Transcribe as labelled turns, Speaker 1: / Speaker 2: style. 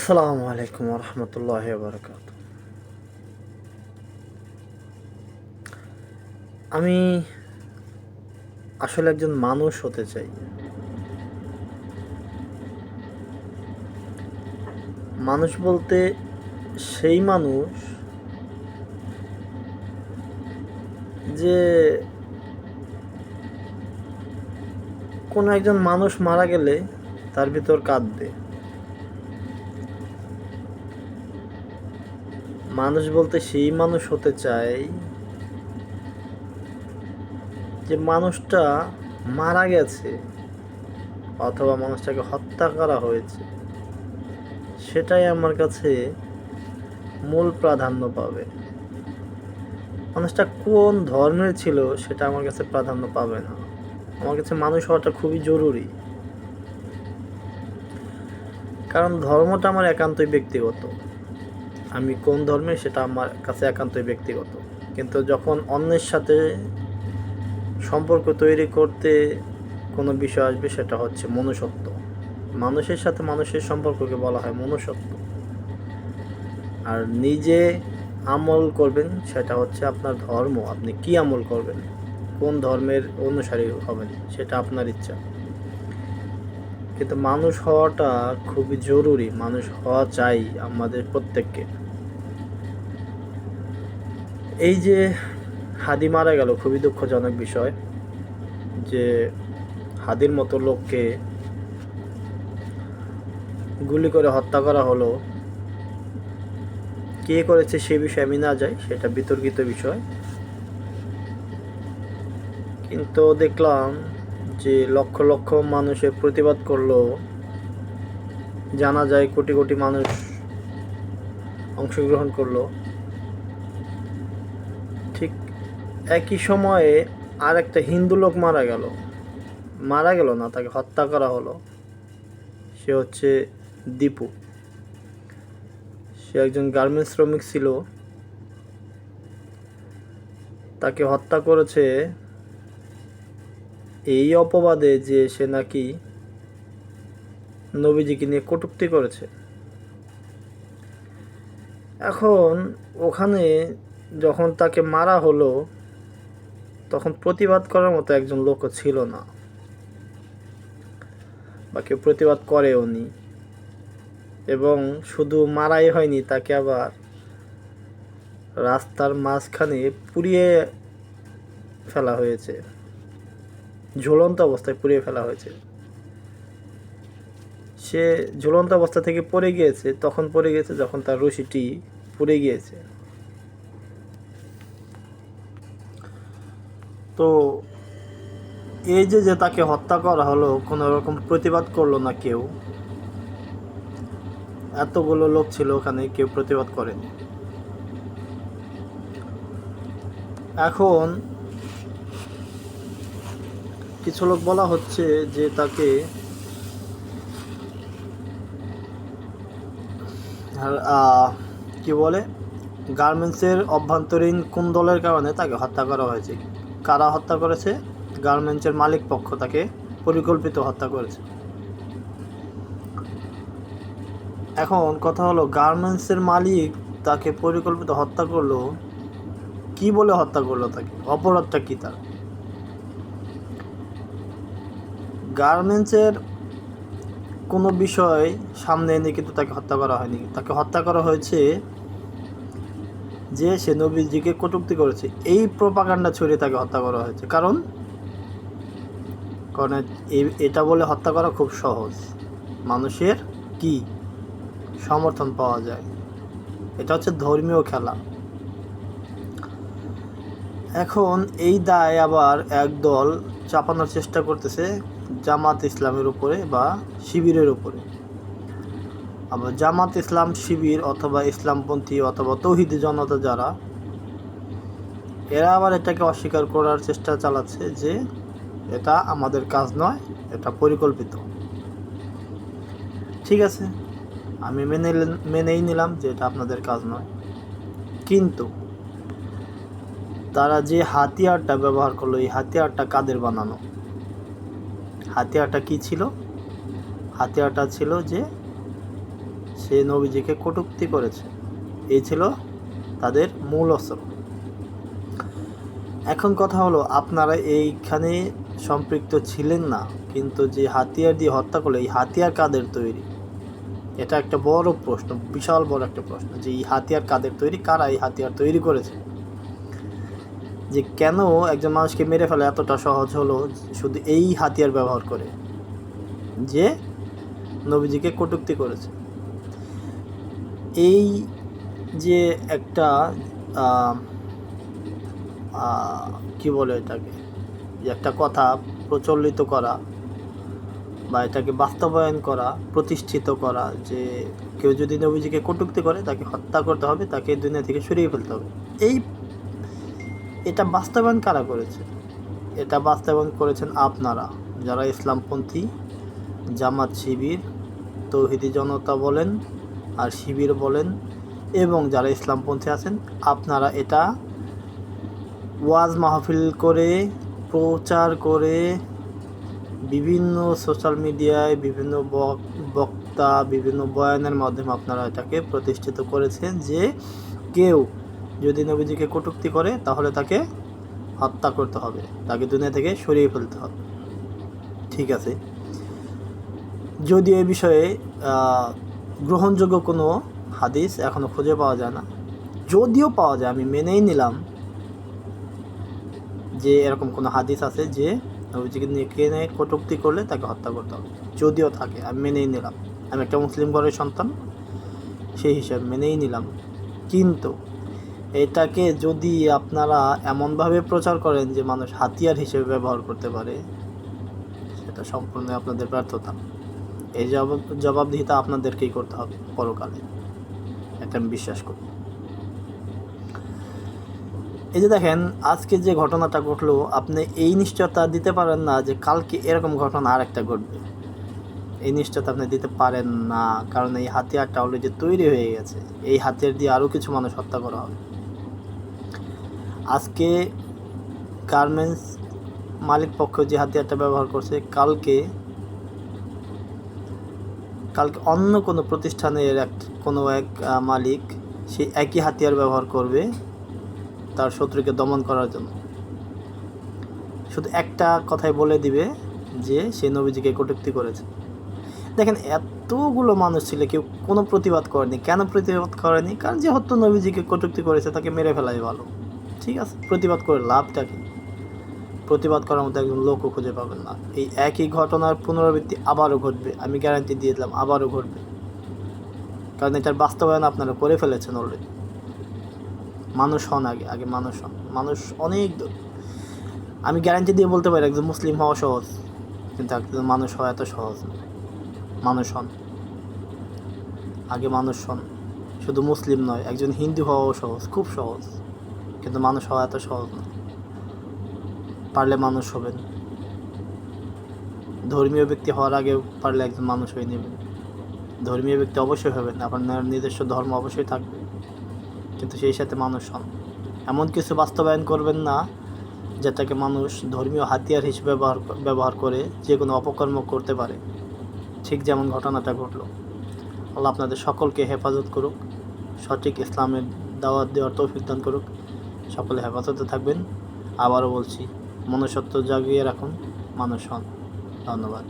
Speaker 1: আসসালামু আলাইকুম রহমতুল্লাহ বারকাত। আমি আসলে একজন মানুষ হতে চাই। মানুষ বলতে সেই মানুষ যে কোনো একজন মানুষ মারা গেলে তার ভিতর কাঁদবে। মানুষ বলতে সেই মানুষ হতে চাই যে মানুষটা মারা গেছে অথবা মানুষটাকে হত্যা করা হয়েছে, সেটাই আমার কাছে মূল প্রাধান্য পাবে। মানুষটা কোন ধর্মের ছিল সেটা আমার কাছে প্রাধান্য পাবে না। আমার কাছে মানুষ হওয়াটা খুবই জরুরি, কারণ ধর্মটা আমার একান্তই ব্যক্তিগত। আমি কোন ধর্মের সেটা আমার কাছে একান্তই ব্যক্তিগত, কিন্তু যখন অন্যের সাথে সম্পর্ক তৈরি করতে কোনো বিষয় আসবে সেটা হচ্ছে মনুষ্যত্ব। মানুষের সাথে মানুষের সম্পর্ককে বলা হয় মনুষ্যত্ব। আর নিজে আমল করবেন সেটা হচ্ছে আপনার ধর্ম। আপনি কি আমল করবেন, কোন ধর্মের অনুসারী হবেন সেটা আপনার ইচ্ছা, কিন্তু মানুষ হওয়াটা খুবই জরুরি। মানুষ হওয়া চাই আমাদের প্রত্যেককে। এই যে হাদি মারা গেল, খুবই দুঃখজনক বিষয় যে হাদির মতো লোককে গুলি করে হত্যা করা হলো। কে করেছে সে বিষয়ে আমি না যাই, সেটা বিতর্কিত বিষয়। কিন্তু দেখলাম যে লক্ষ লক্ষ মানুষের প্রতিবাদ করলো, জানা যায় কোটি কোটি মানুষ অংশগ্রহণ করলো। ঠিক একই সময়ে আর একটা হিন্দু লোক মারা গেল না, তাকে হত্যা করা হলো। সে হচ্ছে দীপু। সে একজন গার্মেন্টস শ্রমিক ছিল। তাকে হত্যা করেছে এই অপবাদে যে সে নাকি নবীজিকে নিয়ে কটূক্তি করেছে। এখন ওখানে যখন তাকে মারা হলো তখন প্রতিবাদ করার মতো একজন লোকও ছিল না, বা কেউ প্রতিবাদ করেও নি। এবং শুধু মারাই হয়নি, তাকে আবার রাস্তার মাঝখানে পুড়িয়ে ফেলা হয়েছে, ঝুলন্ত অবস্থায় পুড়িয়ে ফেলা হয়েছে। সে ঝুলন্ত অবস্থা থেকে পড়ে গিয়েছে, তখন পড়ে গিয়েছে যখন তার রশিটি পুড়ে গিয়েছে। তো এই যে তাকে হত্যা করা হলো, কোনো রকম প্রতিবাদ করলো না কেউ। এতগুলো লোক ছিল ওখানে, কেউ প্রতিবাদ করেনি। এখন কিছু লোক বলা হচ্ছে যে তাকে কি বলে, গার্মেন্টসের অভ্যন্তরীণ কুন্দলের কারণে তাকে হত্যা করা হয়েছে। কারা হত্যা করেছে? গার্মেন্টসের মালিক পক্ষ তাকে পরিকল্পিত হত্যা করেছে। এখন কথা হলো, গার্মেন্টসের মালিক তাকে পরিকল্পিত হত্যা করলো, কি বলে হত্যা করলো? তাকে অপরাধটা কি তার? গার্মেন্টসের কোনো বিষয় সামনে এনে কিন্তু তাকে হত্যা করা হয়নি। তাকে হত্যা করা হয়েছে যে সে নবীজিকে কটূক্তি করেছে, এই প্রোপাগান্ডা ছড়িয়ে তাকে হত্যা করা হয়েছে। কারণ এটা বলে হত্যা করা খুব সহজ, মানুষের কি সমর্থন পাওয়া যায়। এটা হচ্ছে ধর্মীয় খেলা। এখন এই দায় আবার একদল চাপানোর চেষ্টা করতেছে জামাত ইসলামের উপরে বা শিবিরের উপরে। আবার জামাত ইসলাম, শিবির অথবা ইসলামপন্থী অথবা তৌহিদি জনতা যারা, এরা আবার এটাকে অস্বীকার করার চেষ্টা চালাচ্ছে যে এটা আমাদের কাজ নয়, এটা পরিকল্পিত। ঠিক আছে, আমি মেনেই নিলাম যে এটা আপনাদের কাজ নয়, কিন্তু তারা যে হাতিয়ারটা ব্যবহার করলো, এই হাতিয়ারটা কাদের বানানো? হাতিয়ারটা কি ছিল? হাতিয়ারটা ছিল যে সে নবীজিকে কটূক্তি করেছে। এই ছিল তাদের মূল অস্ত্র। এখন কথা হলো, আপনারা এইখানে সম্পৃক্ত ছিলেন না, কিন্তু যে হাতিয়ার দিয়ে হত্যা করলো, এই হাতিয়ার কাদের তৈরি? এটা একটা বড় প্রশ্ন, বিশাল বড় একটা প্রশ্ন, যে এই হাতিয়ার কাদের তৈরি, কারা এই হাতিয়ার তৈরি করেছে? যে কেন একজন মানুষকে মেরে ফেলা এতটা সহজ হলো শুধু এই হাতিয়ার ব্যবহার করে, যে নবীজিকে কটূক্তি করেছে। এই যে একটা কি বলে এটাকে, যে একটা কথা প্রচলিত করা বা এটাকে বাস্তবায়ন করা, প্রতিষ্ঠিত করা, যে কেউ যদি নবীজিকে কটূক্তি করে তাকে হত্যা করতে হবে, তাকে দুনিয়া থেকে সরিয়ে ফেলতে হবে। এটা বাস্তবায়ন কারা করেছে? এটা বাস্তবায়ন করেছেন আপনারা, যারা ইসলামপন্থী, জামাত শিবির, তৌহিদি জনতা বলেন আর শিবির বলেন, এবং যারা ইসলামপন্থী আছেন, আপনারা এটা ওয়াজ মাহফিল করে, প্রচার করে, বিভিন্ন সোশ্যাল মিডিয়ায় বিভিন্ন বক্তা, বিভিন্ন বয়ানের মাধ্যমে আপনারা এটাকে প্রতিষ্ঠিত করেছেন যে কেউ যদি নবীজিকে কটূক্তি করে তাহলে তাকে হত্যা করতে হবে, তাকে দুনিয়া থেকে সরিয়ে ফেলতে হবে। ঠিক আছে, যদিও এই বিষয়ে গ্রহণযোগ্য কোনো হাদিস এখনও খুঁজে পাওয়া যায় না, যদিও পাওয়া যায় আমি মেনেই নিলাম যে এরকম কোনো হাদিস আছে যে নবীজিকে নিয়ে কটূক্তি করলে তাকে হত্যা করতে হবে, যদিও থাকে আমি মেনেই নিলাম, আমি একটা মুসলিম ঘরের সন্তান সেই হিসাবে মেনেই নিলাম। কিন্তু এটাকে যদি আপনারা এমনভাবে প্রচার করেন যে মানুষ হাতিয়ার হিসেবে ব্যবহার করতে পারে, সেটা সম্পূর্ণ আপনাদের ব্যর্থতা। এই জবাবদিহিতা আপনাদেরকেই করতে হবে পরকালে, এটা আমি বিশ্বাস করি। এই যে দেখেন, আজকে যে ঘটনাটা ঘটলো, আপনি এই নিশ্চয়তা দিতে পারেন না যে কালকে এরকম ঘটনা আরেকটা ঘটবে। এই নিশ্চয়তা আপনি দিতে পারেন না, কারণ এই হাতিয়ারটা অলরেডি তৈরি হয়ে গেছে। এই হাতিয়ার দিয়ে আরও কিছু মানুষ হত্যা করা হবে। আজকে গার্মেন্টস মালিক পক্ষ যে হাতিয়ারটা ব্যবহার করছে, কালকে অন্য কোনো প্রতিষ্ঠানের কোনো এক মালিক সেই একই হাতিয়ার ব্যবহার করবে তার শত্রুকে দমন করার জন্য। শুধু একটা কথাই বলে দিবে যে সে নবীজিকে কটূক্তি করেছে। দেখেন, এতগুলো মানুষ ছিল, কেউ কোনো প্রতিবাদ করেনি। কেন প্রতিবাদ করেনি? কারণ যেহেতু নবীজিকে কটূক্তি করেছে তাকে মেরে ফেলাই ভালো। ঠিক আছে, প্রতিবাদ করে লাভটা কি? প্রতিবাদ করার মতো একজন লোকও খুঁজে পাবেন না। এই একই ঘটনার পুনরাবৃত্তি আবারও ঘটবে, আমি গ্যারান্টি দিয়ে দিলাম, আবারও ঘটবে, কারণ এটার বাস্তবায়ন আপনারা করে ফেলেছেন অলরেডি। মানুষ হন, আগে মানুষ হন। মানুষ অনেক দূর। আমি গ্যারান্টি দিয়ে বলতে পারি একজন মুসলিম হওয়া সহজ, কিন্তু একজন মানুষ হওয়া এত সহজ না। মানুষ হন, আগে মানুষ হন। শুধু মুসলিম নয়, একজন হিন্দু হওয়াও সহজ, খুব সহজ, কিন্তু মানুষ হওয়া এত সহজ না। পারলে মানুষ হবেন, ধর্মীয় ব্যক্তি হওয়ার আগে পারলে একজন মানুষ হয়ে নেবেন। ধর্মীয় ব্যক্তি অবশ্যই হবেন, আপনার নিজস্ব ধর্ম অবশ্যই থাকবে, কিন্তু সেই সাথে মানুষ হন। এমন কিছু বাস্তবায়ন করবেন না যেটাকে মানুষ ধর্মীয় হাতিয়ার হিসেবে ব্যবহার করে যে কোনো অপকর্ম করতে পারে, ঠিক যেমন ঘটনাটা ঘটলো। আল্লাহ আপনাদের সকলকে হেফাজত করুক, সঠিক ইসলামের দাওয়াত দেওয়ার তৌফিক দান করুক। সকলে হেফাজতে থাকবেন। আবারও বলছি, মনুষ্যত্ব জাগিয়ে রাখুন, মানুষ হন। ধন্যবাদ।